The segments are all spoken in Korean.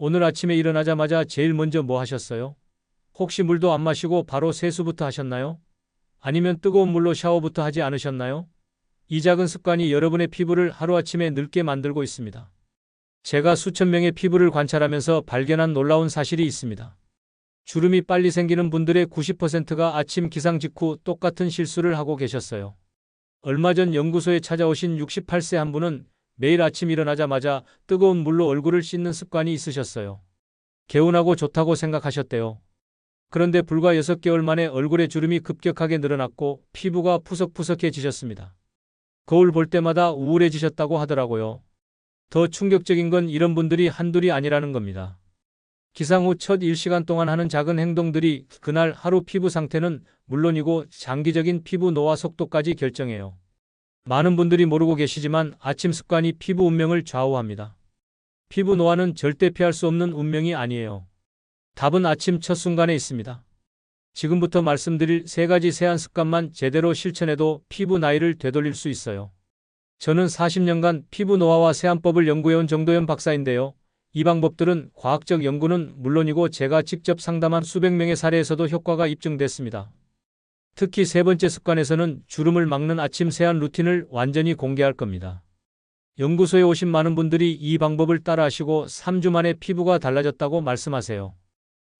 오늘 아침에 일어나자마자 제일 먼저 뭐 하셨어요? 혹시 물도 안 마시고 바로 세수부터 하셨나요? 아니면 뜨거운 물로 샤워부터 하지 않으셨나요? 이 작은 습관이 여러분의 피부를 하루아침에 늙게 만들고 있습니다. 제가 수천 명의 피부를 관찰하면서 발견한 놀라운 사실이 있습니다. 주름이 빨리 생기는 분들의 90%가 아침 기상 직후 똑같은 실수를 하고 계셨어요. 얼마 전 연구소에 찾아오신 68세 한 분은 매일 아침 일어나자마자 뜨거운 물로 얼굴을 씻는 습관이 있으셨어요. 개운하고 좋다고 생각하셨대요. 그런데 불과 6개월 만에 얼굴에 주름이 급격하게 늘어났고 피부가 푸석푸석해지셨습니다. 거울 볼 때마다 우울해지셨다고 하더라고요. 더 충격적인 건 이런 분들이 한둘이 아니라는 겁니다. 기상 후 첫 1시간 동안 하는 작은 행동들이 그날 하루 피부 상태는 물론이고 장기적인 피부 노화 속도까지 결정해요. 많은 분들이 모르고 계시지만 아침 습관이 피부 운명을 좌우합니다. 피부 노화는 절대 피할 수 없는 운명이 아니에요. 답은 아침 첫 순간에 있습니다. 지금부터 말씀드릴 3가지 세안 습관만 제대로 실천해도 피부 나이를 되돌릴 수 있어요. 저는 40년간 피부 노화와 세안법을 연구해온 정도현 박사인데요. 이 방법들은 과학적 연구는 물론이고 제가 직접 상담한 수백 명의 사례에서도 효과가 입증됐습니다. 특히 3번째 습관에서는 주름을 막는 아침 세안 루틴을 완전히 공개할 겁니다. 연구소에 오신 많은 분들이 이 방법을 따라하시고 3주 만에 피부가 달라졌다고 말씀하세요.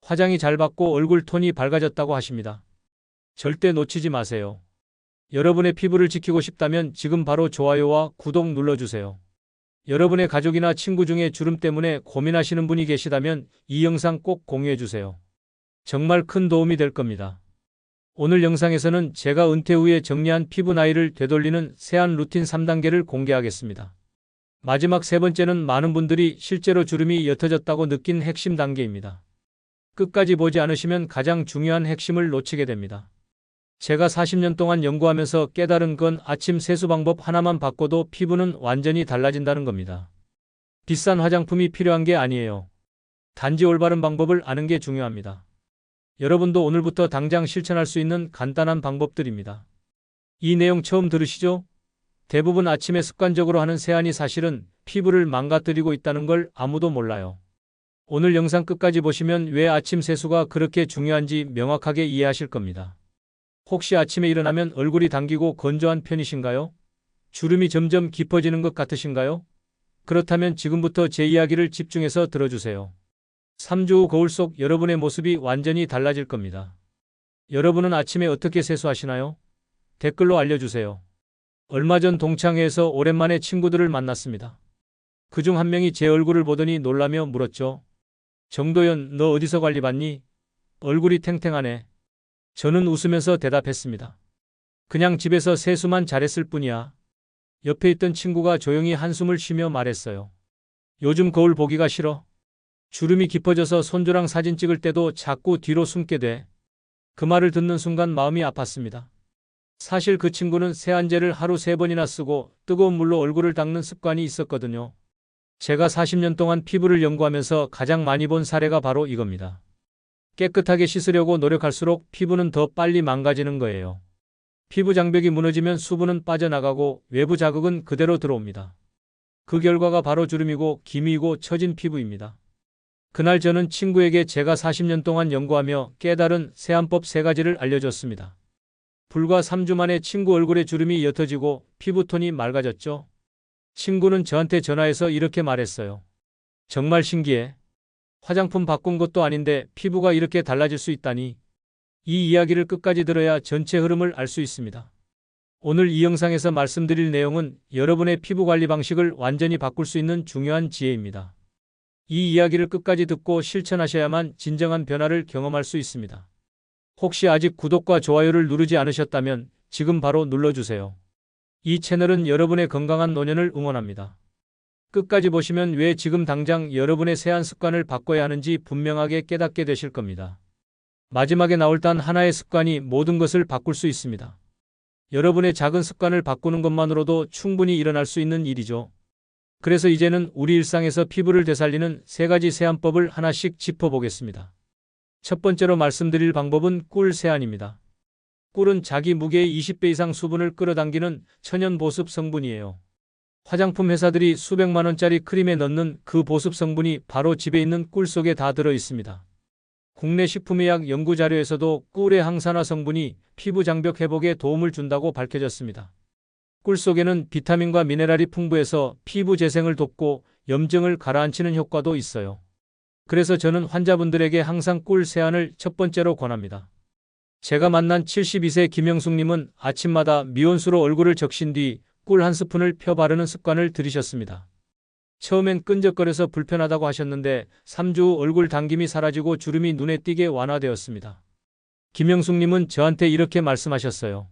화장이 잘 받고 얼굴 톤이 밝아졌다고 하십니다. 절대 놓치지 마세요. 여러분의 피부를 지키고 싶다면 지금 바로 좋아요와 구독 눌러주세요. 여러분의 가족이나 친구 중에 주름 때문에 고민하시는 분이 계시다면 이 영상 꼭 공유해주세요. 정말 큰 도움이 될 겁니다. 오늘 영상에서는 제가 은퇴 후에 정리한 피부 나이를 되돌리는 세안 루틴 3단계를 공개하겠습니다. 마지막 3번째는 많은 분들이 실제로 주름이 옅어졌다고 느낀 핵심 단계입니다. 끝까지 보지 않으시면 가장 중요한 핵심을 놓치게 됩니다. 제가 40년 동안 연구하면서 깨달은 건 아침 세수 방법 하나만 바꿔도 피부는 완전히 달라진다는 겁니다. 비싼 화장품이 필요한 게 아니에요. 단지 올바른 방법을 아는 게 중요합니다. 여러분도 오늘부터 당장 실천할 수 있는 간단한 방법들입니다. 이 내용 처음 들으시죠? 대부분 아침에 습관적으로 하는 세안이 사실은 피부를 망가뜨리고 있다는 걸 아무도 몰라요. 오늘 영상 끝까지 보시면 왜 아침 세수가 그렇게 중요한지 명확하게 이해하실 겁니다. 혹시 아침에 일어나면 얼굴이 당기고 건조한 편이신가요? 주름이 점점 깊어지는 것 같으신가요? 그렇다면 지금부터 제 이야기를 집중해서 들어주세요. 3주 후 거울 속 여러분의 모습이 완전히 달라질 겁니다. 여러분은 아침에 어떻게 세수하시나요? 댓글로 알려주세요. 얼마 전 동창회에서 오랜만에 친구들을 만났습니다. 그중 한 명이 제 얼굴을 보더니 놀라며 물었죠. 정도현, 너 어디서 관리받니? 얼굴이 탱탱하네. 저는 웃으면서 대답했습니다. 그냥 집에서 세수만 잘했을 뿐이야. 옆에 있던 친구가 조용히 한숨을 쉬며 말했어요. 요즘 거울 보기가 싫어. 주름이 깊어져서 손주랑 사진 찍을 때도 자꾸 뒤로 숨게 돼. 그 말을 듣는 순간 마음이 아팠습니다. 사실 그 친구는 세안제를 하루 3번이나 쓰고 뜨거운 물로 얼굴을 닦는 습관이 있었거든요. 제가 40년 동안 피부를 연구하면서 가장 많이 본 사례가 바로 이겁니다. 깨끗하게 씻으려고 노력할수록 피부는 더 빨리 망가지는 거예요. 피부 장벽이 무너지면 수분은 빠져나가고 외부 자극은 그대로 들어옵니다. 그 결과가 바로 주름이고 기미이고 처진 피부입니다. 그날 저는 친구에게 제가 40년 동안 연구하며 깨달은 세안법 3가지를 알려줬습니다. 불과 3주 만에 친구 얼굴에 주름이 옅어지고 피부톤이 맑아졌죠. 친구는 저한테 전화해서 이렇게 말했어요. 정말 신기해. 화장품 바꾼 것도 아닌데 피부가 이렇게 달라질 수 있다니. 이 이야기를 끝까지 들어야 전체 흐름을 알 수 있습니다. 오늘 이 영상에서 말씀드릴 내용은 여러분의 피부 관리 방식을 완전히 바꿀 수 있는 중요한 지혜입니다. 이 이야기를 끝까지 듣고 실천하셔야만 진정한 변화를 경험할 수 있습니다. 혹시 아직 구독과 좋아요를 누르지 않으셨다면 지금 바로 눌러주세요. 이 채널은 여러분의 건강한 노년을 응원합니다. 끝까지 보시면 왜 지금 당장 여러분의 세안 습관을 바꿔야 하는지 분명하게 깨닫게 되실 겁니다. 마지막에 나올 단 하나의 습관이 모든 것을 바꿀 수 있습니다. 여러분의 작은 습관을 바꾸는 것만으로도 충분히 일어날 수 있는 일이죠. 그래서 이제는 우리 일상에서 피부를 되살리는 3가지 세안법을 하나씩 짚어보겠습니다. 첫 번째로 말씀드릴 방법은 꿀 세안입니다. 꿀은 자기 무게의 20배 이상 수분을 끌어당기는 천연 보습 성분이에요. 화장품 회사들이 수백만 원짜리 크림에 넣는 그 보습 성분이 바로 집에 있는 꿀 속에 다 들어 있습니다. 국내 식품의약 연구 자료에서도 꿀의 항산화 성분이 피부 장벽 회복에 도움을 준다고 밝혀졌습니다. 꿀 속에는 비타민과 미네랄이 풍부해서 피부 재생을 돕고 염증을 가라앉히는 효과도 있어요. 그래서 저는 환자분들에게 항상 꿀 세안을 첫 번째로 권합니다. 제가 만난 72세 김영숙님은 아침마다 미온수로 얼굴을 적신 뒤 꿀 한 스푼을 펴 바르는 습관을 들이셨습니다. 처음엔 끈적거려서 불편하다고 하셨는데 3주 후 얼굴 당김이 사라지고 주름이 눈에 띄게 완화되었습니다. 김영숙님은 저한테 이렇게 말씀하셨어요.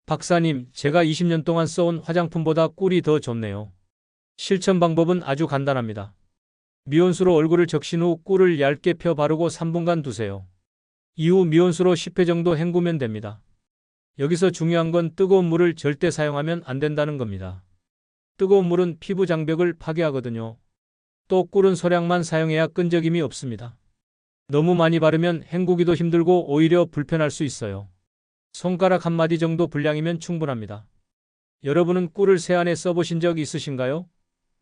박사님, 제가 20년 동안 써온 화장품보다 꿀이 더 좋네요. 실천 방법은 아주 간단합니다. 미온수로 얼굴을 적신 후 꿀을 얇게 펴 바르고 3분간 두세요. 이후 미온수로 10회 정도 헹구면 됩니다. 여기서 중요한 건 뜨거운 물을 절대 사용하면 안 된다는 겁니다. 뜨거운 물은 피부 장벽을 파괴하거든요. 또 꿀은 소량만 사용해야 끈적임이 없습니다. 너무 많이 바르면 헹구기도 힘들고 오히려 불편할 수 있어요. 손가락 한 마디 정도 분량이면 충분합니다. 여러분은 꿀을 세안에 써보신 적 있으신가요?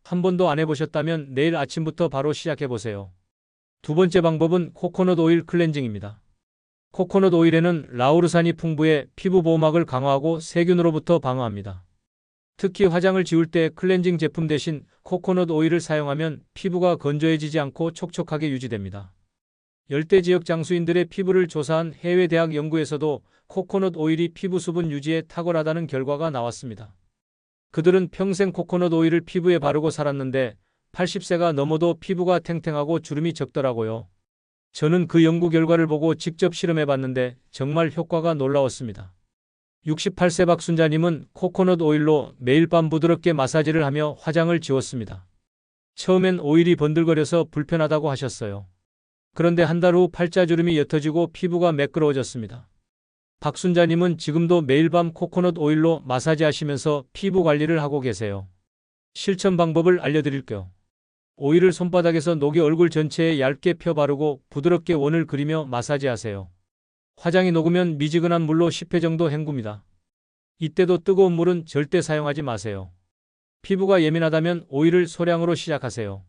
한 번도 안 해보셨다면 내일 아침부터 바로 시작해보세요. 두 번째 방법은 코코넛 오일 클렌징입니다. 코코넛 오일에는 라우르산이 풍부해 피부 보호막을 강화하고 세균으로부터 방어합니다. 특히 화장을 지울 때 클렌징 제품 대신 코코넛 오일을 사용하면 피부가 건조해지지 않고 촉촉하게 유지됩니다. 열대 지역 장수인들의 피부를 조사한 해외 대학 연구에서도 코코넛 오일이 피부 수분 유지에 탁월하다는 결과가 나왔습니다. 그들은 평생 코코넛 오일을 피부에 바르고 살았는데 80세가 넘어도 피부가 탱탱하고 주름이 적더라고요. 저는 그 연구 결과를 보고 직접 실험해봤는데 정말 효과가 놀라웠습니다. 68세 박순자님은 코코넛 오일로 매일 밤 부드럽게 마사지를 하며 화장을 지웠습니다. 처음엔 오일이 번들거려서 불편하다고 하셨어요. 그런데 한 달 후 팔자주름이 옅어지고 피부가 매끄러워졌습니다. 박순자님은 지금도 매일 밤 코코넛 오일로 마사지 하시면서 피부 관리를 하고 계세요. 실천 방법을 알려드릴게요. 오일을 손바닥에서 녹여 얼굴 전체에 얇게 펴 바르고 부드럽게 원을 그리며 마사지하세요. 화장이 녹으면 미지근한 물로 10회 정도 헹굽니다. 이때도 뜨거운 물은 절대 사용하지 마세요. 피부가 예민하다면 오일을 소량으로 시작하세요.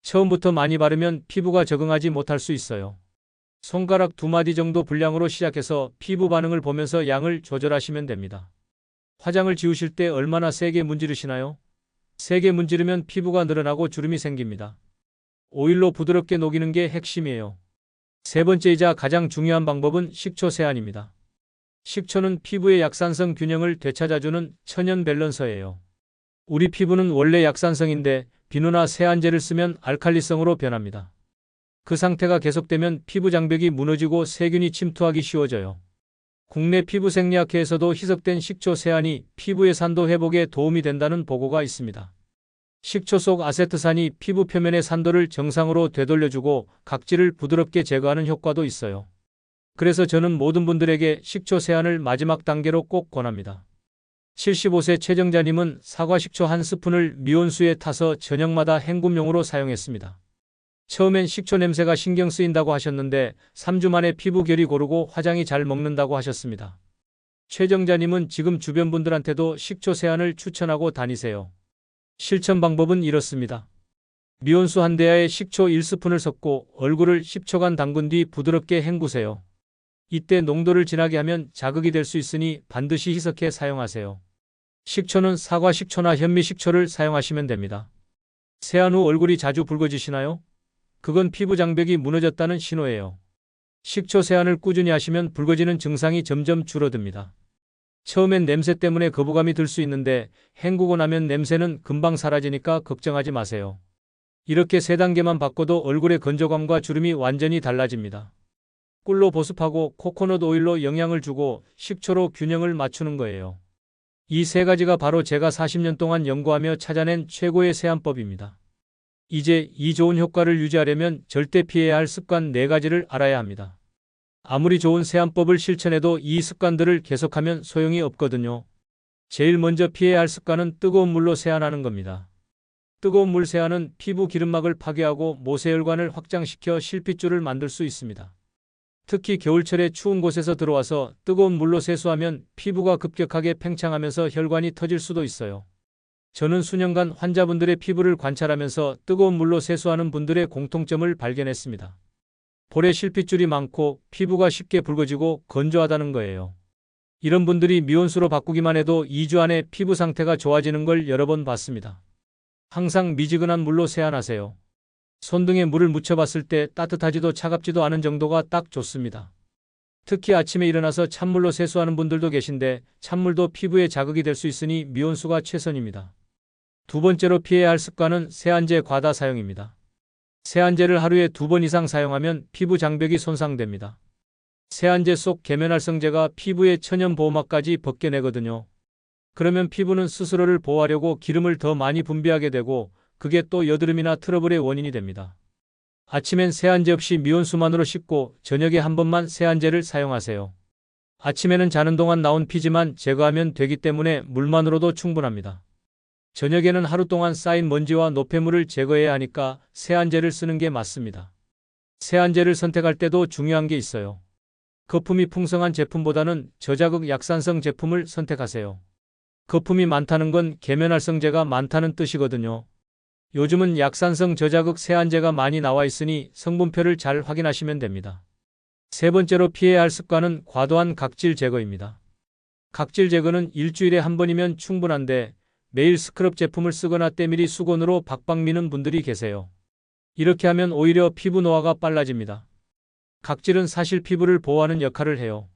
처음부터 많이 바르면 피부가 적응하지 못할 수 있어요. 손가락 2마디 정도 분량으로 시작해서 피부 반응을 보면서 양을 조절하시면 됩니다. 화장을 지우실 때 얼마나 세게 문지르시나요? 세게 문지르면 피부가 늘어나고 주름이 생깁니다. 오일로 부드럽게 녹이는 게 핵심이에요. 세 번째이자 가장 중요한 방법은 식초 세안입니다. 식초는 피부의 약산성 균형을 되찾아주는 천연 밸런서예요. 우리 피부는 원래 약산성인데 비누나 세안제를 쓰면 알칼리성으로 변합니다. 그 상태가 계속되면 피부 장벽이 무너지고 세균이 침투하기 쉬워져요. 국내 피부생리학회에서도 희석된 식초 세안이 피부의 산도 회복에 도움이 된다는 보고가 있습니다. 식초 속 아세트산이 피부 표면의 산도를 정상으로 되돌려주고 각질을 부드럽게 제거하는 효과도 있어요. 그래서 저는 모든 분들에게 식초 세안을 마지막 단계로 꼭 권합니다. 75세 최정자님은 사과 식초 한 스푼을 미온수에 타서 저녁마다 헹굼용으로 사용했습니다. 처음엔 식초 냄새가 신경 쓰인다고 하셨는데 3주 만에 피부 결이 고르고 화장이 잘 먹는다고 하셨습니다. 최정자님은 지금 주변 분들한테도 식초 세안을 추천하고 다니세요. 실천 방법은 이렇습니다. 미온수 한 대야에 식초 1스푼을 섞고 얼굴을 10초간 담근 뒤 부드럽게 헹구세요. 이때 농도를 진하게 하면 자극이 될 수 있으니 반드시 희석해 사용하세요. 식초는 사과 식초나 현미 식초를 사용하시면 됩니다. 세안 후 얼굴이 자주 붉어지시나요? 그건 피부 장벽이 무너졌다는 신호예요. 식초 세안을 꾸준히 하시면 붉어지는 증상이 점점 줄어듭니다. 처음엔 냄새 때문에 거부감이 들 수 있는데 헹구고 나면 냄새는 금방 사라지니까 걱정하지 마세요. 이렇게 3단계만 바꿔도 얼굴의 건조감과 주름이 완전히 달라집니다. 꿀로 보습하고 코코넛 오일로 영양을 주고 식초로 균형을 맞추는 거예요. 이 3가지가 바로 제가 40년 동안 연구하며 찾아낸 최고의 세안법입니다. 이제 이 좋은 효과를 유지하려면 절대 피해야 할 습관 4가지를 알아야 합니다. 아무리 좋은 세안법을 실천해도 이 습관들을 계속하면 소용이 없거든요. 제일 먼저 피해야 할 습관은 뜨거운 물로 세안하는 겁니다. 뜨거운 물 세안은 피부 기름막을 파괴하고 모세혈관을 확장시켜 실핏줄을 만들 수 있습니다. 특히 겨울철에 추운 곳에서 들어와서 뜨거운 물로 세수하면 피부가 급격하게 팽창하면서 혈관이 터질 수도 있어요. 저는 수년간 환자분들의 피부를 관찰하면서 뜨거운 물로 세수하는 분들의 공통점을 발견했습니다. 볼에 실핏줄이 많고 피부가 쉽게 붉어지고 건조하다는 거예요. 이런 분들이 미온수로 바꾸기만 해도 2주 안에 피부 상태가 좋아지는 걸 여러 번 봤습니다. 항상 미지근한 물로 세안하세요. 손등에 물을 묻혀봤을 때 따뜻하지도 차갑지도 않은 정도가 딱 좋습니다. 특히 아침에 일어나서 찬물로 세수하는 분들도 계신데 찬물도 피부에 자극이 될 수 있으니 미온수가 최선입니다. 두 번째로 피해야 할 습관은 세안제 과다 사용입니다. 세안제를 하루에 2번 이상 사용하면 피부 장벽이 손상됩니다. 세안제 속 계면활성제가 피부의 천연 보호막까지 벗겨내거든요. 그러면 피부는 스스로를 보호하려고 기름을 더 많이 분비하게 되고 그게 또 여드름이나 트러블의 원인이 됩니다. 아침엔 세안제 없이 미온수만으로 씻고 저녁에 한 번만 세안제를 사용하세요. 아침에는 자는 동안 나온 피지만 제거하면 되기 때문에 물만으로도 충분합니다. 저녁에는 하루 동안 쌓인 먼지와 노폐물을 제거해야 하니까 세안제를 쓰는 게 맞습니다. 세안제를 선택할 때도 중요한 게 있어요. 거품이 풍성한 제품보다는 저자극 약산성 제품을 선택하세요. 거품이 많다는 건 계면활성제가 많다는 뜻이거든요. 요즘은 약산성 저자극 세안제가 많이 나와 있으니 성분표를 잘 확인하시면 됩니다. 세 번째로 피해야 할 습관은 과도한 각질 제거입니다. 각질 제거는 일주일에 한 번이면 충분한데 매일 스크럽 제품을 쓰거나 때밀이 수건으로 박박 미는 분들이 계세요. 이렇게 하면 오히려 피부 노화가 빨라집니다. 각질은 사실 피부를 보호하는 역할을 해요.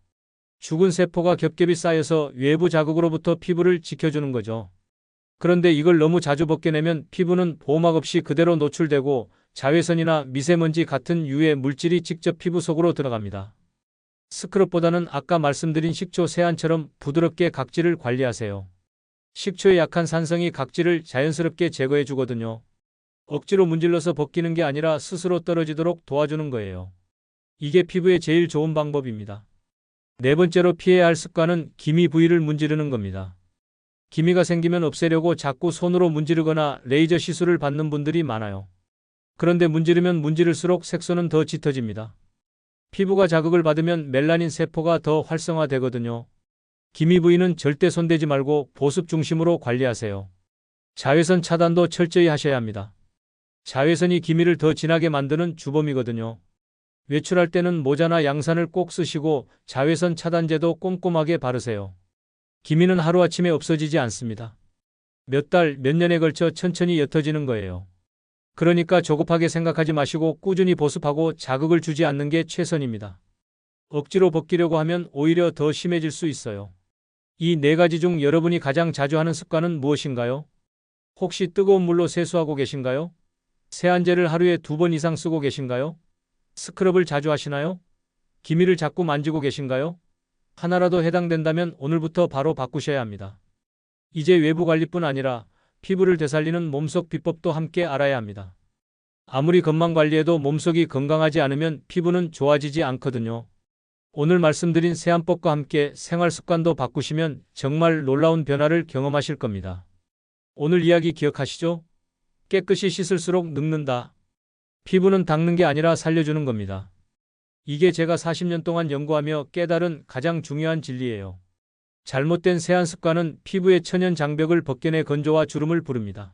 죽은 세포가 겹겹이 쌓여서 외부 자극으로부터 피부를 지켜주는 거죠. 그런데 이걸 너무 자주 벗겨내면 피부는 보호막 없이 그대로 노출되고 자외선이나 미세먼지 같은 유해 물질이 직접 피부 속으로 들어갑니다. 스크럽보다는 아까 말씀드린 식초 세안처럼 부드럽게 각질을 관리하세요. 식초의 약한 산성이 각질을 자연스럽게 제거해 주거든요. 억지로 문질러서 벗기는 게 아니라 스스로 떨어지도록 도와주는 거예요. 이게 피부에 제일 좋은 방법입니다. 네 번째로 피해야 할 습관은 기미 부위를 문지르는 겁니다. 기미가 생기면 없애려고 자꾸 손으로 문지르거나 레이저 시술을 받는 분들이 많아요. 그런데 문지르면 문지를수록 색소는 더 짙어집니다. 피부가 자극을 받으면 멜라닌 세포가 더 활성화되거든요. 기미 부위는 절대 손대지 말고 보습 중심으로 관리하세요. 자외선 차단도 철저히 하셔야 합니다. 자외선이 기미를 더 진하게 만드는 주범이거든요. 외출할 때는 모자나 양산을 꼭 쓰시고 자외선 차단제도 꼼꼼하게 바르세요. 기미는 하루아침에 없어지지 않습니다. 몇 달, 몇 년에 걸쳐 천천히 옅어지는 거예요. 그러니까 조급하게 생각하지 마시고 꾸준히 보습하고 자극을 주지 않는 게 최선입니다. 억지로 벗기려고 하면 오히려 더 심해질 수 있어요. 이 네 가지 중 여러분이 가장 자주 하는 습관은 무엇인가요? 혹시 뜨거운 물로 세수하고 계신가요? 세안제를 하루에 2번 이상 쓰고 계신가요? 스크럽을 자주 하시나요? 기미를 자꾸 만지고 계신가요? 하나라도 해당된다면 오늘부터 바로 바꾸셔야 합니다. 이제 외부 관리뿐 아니라 피부를 되살리는 몸속 비법도 함께 알아야 합니다. 아무리 겉만 관리해도 몸속이 건강하지 않으면 피부는 좋아지지 않거든요. 오늘 말씀드린 세안법과 함께 생활 습관도 바꾸시면 정말 놀라운 변화를 경험하실 겁니다. 오늘 이야기 기억하시죠? 깨끗이 씻을수록 늙는다. 피부는 닦는 게 아니라 살려주는 겁니다. 이게 제가 40년 동안 연구하며 깨달은 가장 중요한 진리예요. 잘못된 세안 습관은 피부의 천연 장벽을 벗겨내 건조와 주름을 부릅니다.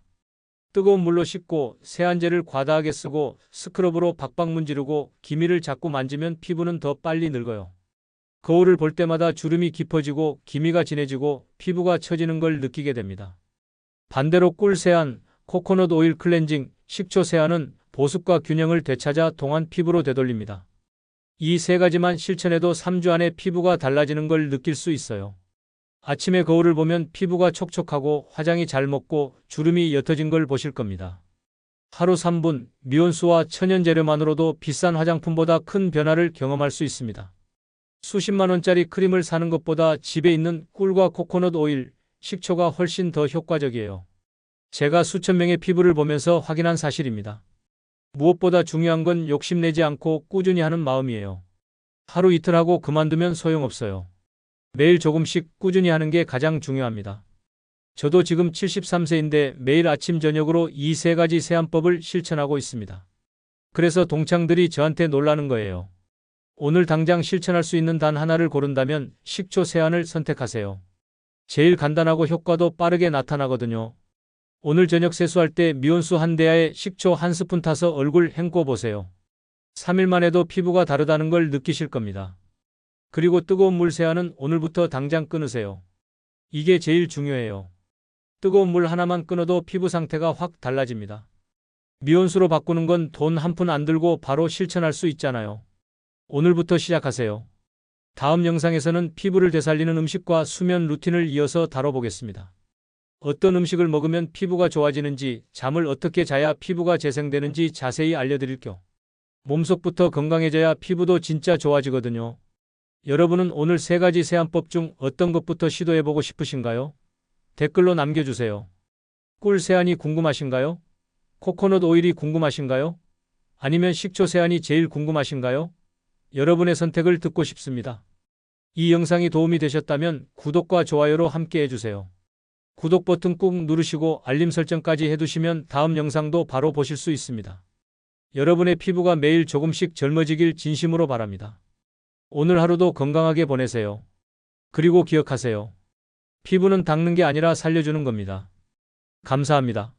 뜨거운 물로 씻고 세안제를 과다하게 쓰고 스크럽으로 박박 문지르고 기미를 자꾸 만지면 피부는 더 빨리 늙어요. 거울을 볼 때마다 주름이 깊어지고 기미가 진해지고 피부가 처지는 걸 느끼게 됩니다. 반대로 꿀 세안, 코코넛 오일 클렌징, 식초 세안은 보습과 균형을 되찾아 동안 피부로 되돌립니다. 이 세 가지만 실천해도 3주 안에 피부가 달라지는 걸 느낄 수 있어요. 아침에 거울을 보면 피부가 촉촉하고 화장이 잘 먹고 주름이 옅어진 걸 보실 겁니다. 하루 3분 미온수와 천연 재료만으로도 비싼 화장품보다 큰 변화를 경험할 수 있습니다. 수십만 원짜리 크림을 사는 것보다 집에 있는 꿀과 코코넛 오일, 식초가 훨씬 더 효과적이에요. 제가 수천 명의 피부를 보면서 확인한 사실입니다. 무엇보다 중요한 건 욕심내지 않고 꾸준히 하는 마음이에요. 하루 이틀 하고 그만두면 소용없어요. 매일 조금씩 꾸준히 하는 게 가장 중요합니다. 저도 지금 73세인데 매일 아침 저녁으로 이 세 가지 세안법을 실천하고 있습니다. 그래서 동창들이 저한테 놀라는 거예요. 오늘 당장 실천할 수 있는 단 하나를 고른다면 식초 세안을 선택하세요. 제일 간단하고 효과도 빠르게 나타나거든요. 오늘 저녁 세수할 때 미온수 한 대야에 식초 한 스푼 타서 얼굴 헹궈 보세요. 3일만 해도 피부가 다르다는 걸 느끼실 겁니다. 그리고 뜨거운 물 세안은 오늘부터 당장 끊으세요. 이게 제일 중요해요. 뜨거운 물 하나만 끊어도 피부 상태가 확 달라집니다. 미온수로 바꾸는 건 돈 한 푼 안 들고 바로 실천할 수 있잖아요. 오늘부터 시작하세요. 다음 영상에서는 피부를 되살리는 음식과 수면 루틴을 이어서 다뤄보겠습니다. 어떤 음식을 먹으면 피부가 좋아지는지, 잠을 어떻게 자야 피부가 재생되는지 자세히 알려드릴게요. 몸속부터 건강해져야 피부도 진짜 좋아지거든요. 여러분은 오늘 3가지 세안법 중 어떤 것부터 시도해보고 싶으신가요? 댓글로 남겨주세요. 꿀 세안이 궁금하신가요? 코코넛 오일이 궁금하신가요? 아니면 식초 세안이 제일 궁금하신가요? 여러분의 선택을 듣고 싶습니다. 이 영상이 도움이 되셨다면 구독과 좋아요로 함께 해주세요. 구독 버튼 꾹 누르시고 알림 설정까지 해두시면 다음 영상도 바로 보실 수 있습니다. 여러분의 피부가 매일 조금씩 젊어지길 진심으로 바랍니다. 오늘 하루도 건강하게 보내세요. 그리고 기억하세요. 피부는 닦는 게 아니라 살려주는 겁니다. 감사합니다.